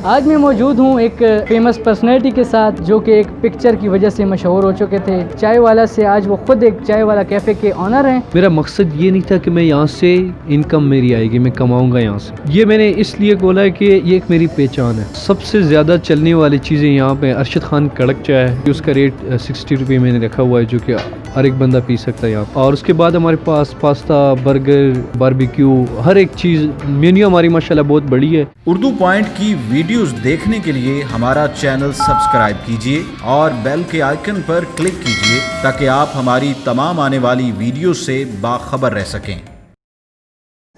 آج میں موجود ہوں ایک فیمس پرسنالٹی کے ساتھ جو کہ ایک پکچر کی وجہ سے مشہور ہو چکے تھے، چائے والا سے آج وہ خود ایک چائے والا کیفے کے آنر ہیں۔ میرا مقصد یہ نہیں تھا کہ میں یہاں سے انکم میری آئے گی، میں کماؤں گا یہاں سے، یہ میں نے اس لیے بولا ہے کہ یہ ایک میری پہچان ہے۔ سب سے زیادہ چلنے والی چیزیں یہاں پہ ارشد خان کڑک چائے ہے، اس کا ریٹ 60 روپے میں نے رکھا ہوا ہے، جو کہ ہر ایک بندہ پی سکتا ہے یہاں۔ اور اس کے بعد ہمارے پاس پاستا، برگر، باربیکیو، ہر ایک چیز، مینیو ہماری ماشاءاللہ بہت بڑی ہے۔ اردو پوائنٹ کی ویڈیوز دیکھنے کے لیے ہمارا چینل سبسکرائب کیجیے اور بیل کے آئیکن پر کلک کیجیے تاکہ آپ ہماری تمام آنے والی ویڈیوز سے باخبر رہ سکیں۔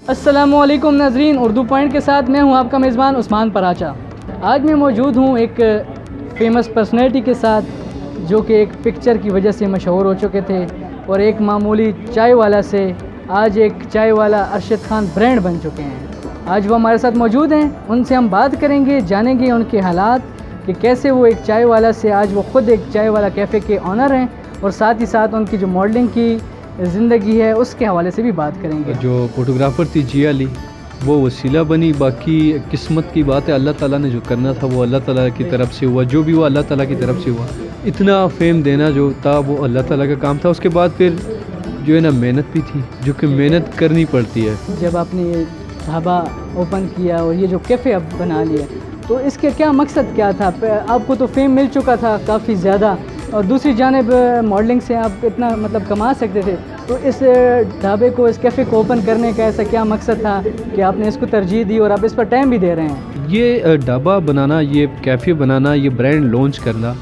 السلام علیکم ناظرین، اردو پوائنٹ کے ساتھ میں ہوں آپ کا میزبان عثمان پراچا۔ آج میں موجود ہوں ایک فیمس پرسنالٹی کے ساتھ جو کہ ایک پکچر کی وجہ سے مشہور ہو چکے تھے اور ایک معمولی چائے والا سے آج ایک چائے والا ارشد خان برانڈ بن چکے ہیں۔ آج وہ ہمارے ساتھ موجود ہیں، ان سے ہم بات کریں گے، جانیں گے ان کے حالات کہ کیسے وہ ایک چائے والا سے آج وہ خود ایک چائے والا کیفے کے آنر ہیں، اور ساتھ ہی ساتھ ان کی جو ماڈلنگ کی زندگی ہے اس کے حوالے سے بھی بات کریں گے۔ جو فوٹوگرافر تھی جیا علی، وہ وسیلہ بنی، باقی قسمت کی بات ہے، اللہ تعالیٰ نے جو کرنا تھا وہ اللہ تعالیٰ کی طرف سے ہوا، جو بھی ہوا اللہ تعالیٰ کی طرف سے ہوا۔ اتنا فیم دینا جو تھا وہ اللہ تعالیٰ کا کام تھا۔ اس کے بعد پھر جو ہے نا محنت بھی تھی، جو کہ محنت کرنی پڑتی ہے۔ جب آپ نے یہ ڈھابا اوپن کیا اور یہ جو کیفے اب بنا لیا، تو اس کے کیا مقصد کیا تھا؟ آپ کو تو فیم مل چکا تھا کافی زیادہ، اور دوسری جانب ماڈلنگ سے آپ اتنا کما سکتے تھے، تو اس ڈھابے کو، اس کیفے کو اوپن کرنے کا ایسا کیا مقصد تھا کہ آپ نے اس کو ترجیح دی اور آپ اس پر ٹائم بھی دے رہے ہیں؟ یہ ڈھابا بنانا، یہ کیفے بنانا، یہ برانڈ لانچ کرنا،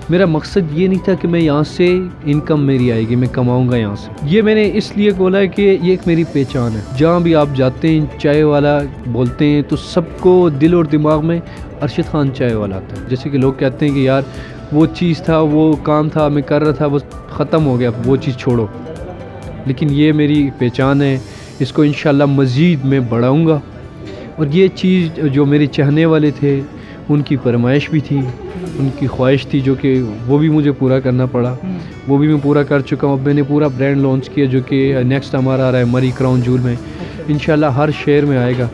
میرا مقصد یہ نہیں تھا کہ میں یہاں سے انکم میری آئے گی، میں کماؤں گا یہاں سے، یہ میں نے اس لیے بولا ہے کہ یہ ایک میری پہچان ہے۔ جہاں بھی آپ جاتے ہیں چائے والا بولتے ہیں تو سب کو دل اور دماغ میں ارشد خان چائے والا آتا ہے۔ جیسے کہ لوگ کہتے ہیں کہ یار وہ چیز تھا، وہ کام تھا، میں کر رہا تھا، بس ختم ہو گیا، وہ چیز چھوڑو، لیکن یہ میری پہچان ہے، اس کو انشاءاللہ مزید میں بڑھاؤں گا۔ اور یہ چیز جو میرے چاہنے والے تھے ان کی فرمائش بھی تھی، ان کی خواہش تھی، جو کہ وہ بھی مجھے پورا کرنا پڑا، وہ بھی میں پورا کر چکا ہوں۔ اب میں نے پورا برانڈ لانچ کیا جو کہ نیکسٹ ہمارا آ رہا ہے مری کراؤن جول میں، انشاءاللہ ہر شہر میں آئے گا،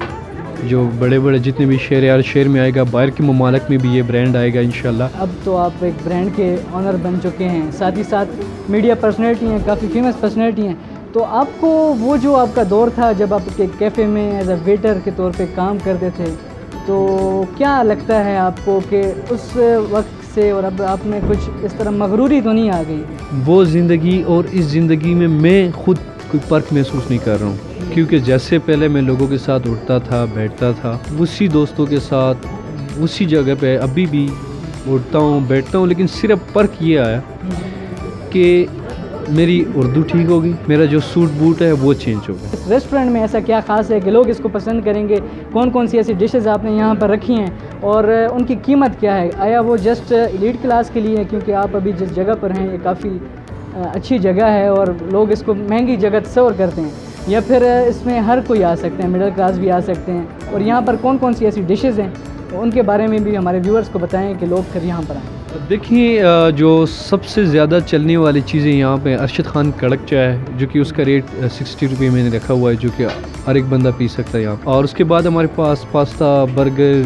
جو بڑے بڑے جتنے بھی شہر ہیں ہر شہر میں آئے گا، باہر کے ممالک میں بھی یہ برانڈ آئے گا انشاءاللہ۔ اب تو آپ ایک برانڈ کے آنر بن چکے ہیں، ساتھ ہی ساتھ میڈیا پرسنالٹی ہیں، کافی فیمس پرسنالٹی ہیں، تو آپ کو وہ جو آپ کا دور تھا جب آپ کے کیفے میں ایز اے ویٹر کے طور پہ کام کرتے تھے، تو کیا لگتا ہے آپ کو کہ اس وقت سے اور اب آپ میں کچھ اس طرح مغروری تو نہیں آ گئی؟ وہ زندگی اور اس زندگی میں خود کوئی فرق محسوس نہیں کر رہا ہوں، کیونکہ جیسے پہلے میں لوگوں کے ساتھ اٹھتا تھا، بیٹھتا تھا، اسی دوستوں کے ساتھ اسی جگہ پہ ابھی بھی اٹھتا ہوں، بیٹھتا ہوں، لیکن صرف فرق یہ آیا کہ میری اردو ٹھیک ہوگی، میرا جو سوٹ بوٹ ہے وہ چینج ہو گیا۔ اس ریسٹورنٹ میں ایسا کیا خاص ہے کہ لوگ اس کو پسند کریں گے؟ کون کون سی ایسی ڈشز آپ نے یہاں پر رکھی ہیں اور ان کی قیمت کیا ہے؟ آیا وہ جسٹ ایلیٹ کلاس کے لیے ہے کیونکہ آپ ابھی جس جگہ پر ہیں یہ کافی اچھی جگہ ہے اور لوگ اس کو مہنگی جگہ تصور کرتے ہیں، یا پھر اس میں ہر کوئی آ سکتے ہیں، مڈل کلاس بھی آ سکتے ہیں؟ اور یہاں پر کون کون سی ایسی ڈشز ہیں ان کے بارے میں بھی ہمارے ویورز کو بتائیں کہ لوگ پھر یہاں پر آئیں۔ دیکھیے، جو سب سے زیادہ چلنے والی چیزیں یہاں پہ ارشد خان کڑک چائے ہے، جو کہ اس کا ریٹ 60 روپے میں نے رکھا ہوا ہے، جو کہ ہر ایک بندہ پی سکتا ہے یہاں۔ اور اس کے بعد ہمارے پاس پاستا، برگر،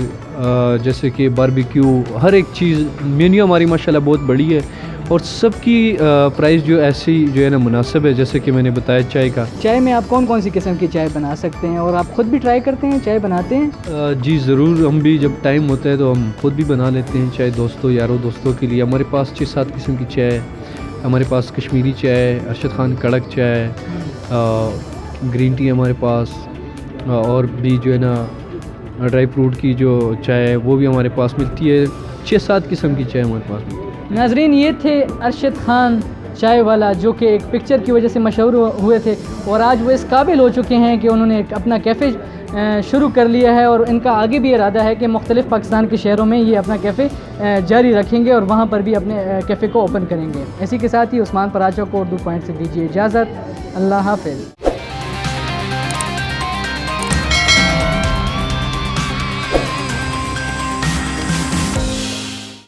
جیسے کہ باربیکیو، ہر ایک چیز، مینیو ہماری ماشاءاللہ بہت بڑی ہے، اور سب کی پرائس جو ایسی جو ہے نا مناسب ہے، جیسے کہ میں نے بتایا چائے کا۔ چائے میں آپ کون کون سی قسم کی چائے بنا سکتے ہیں اور آپ خود بھی ٹرائی کرتے ہیں، چائے بناتے ہیں؟ جی ضرور، ہم بھی جب ٹائم ہوتا ہے تو ہم خود بھی بنا لیتے ہیں چائے، دوستوں یاروں دوستوں کے لیے۔ ہمارے پاس 6-7 قسم کی چائے ہے، ہمارے پاس کشمیری چائے، ارشد خان کڑک چائے، گرین ٹی ہمارے پاس، اور بھی جو ہے نا ڈرائی فروٹ کی جو چائے ہے وہ بھی ہمارے پاس ملتی ہے۔ 6-7 قسم کی چائے ہمارے پاس ملتی ہے۔ ناظرین، یہ تھے ارشد خان چائے والا جو کہ ایک پکچر کی وجہ سے مشہور ہوئے تھے، اور آج وہ اس قابل ہو چکے ہیں کہ انہوں نے اپنا کیفے شروع کر لیا ہے، اور ان کا آگے بھی ارادہ ہے کہ مختلف پاکستان کے شہروں میں یہ اپنا کیفے جاری رکھیں گے اور وہاں پر بھی اپنے کیفے کو اوپن کریں گے۔ اسی کے ساتھ ہی عثمان پراچا کو اردو پوائنٹ سے دیجیے اجازت، اللہ حافظ۔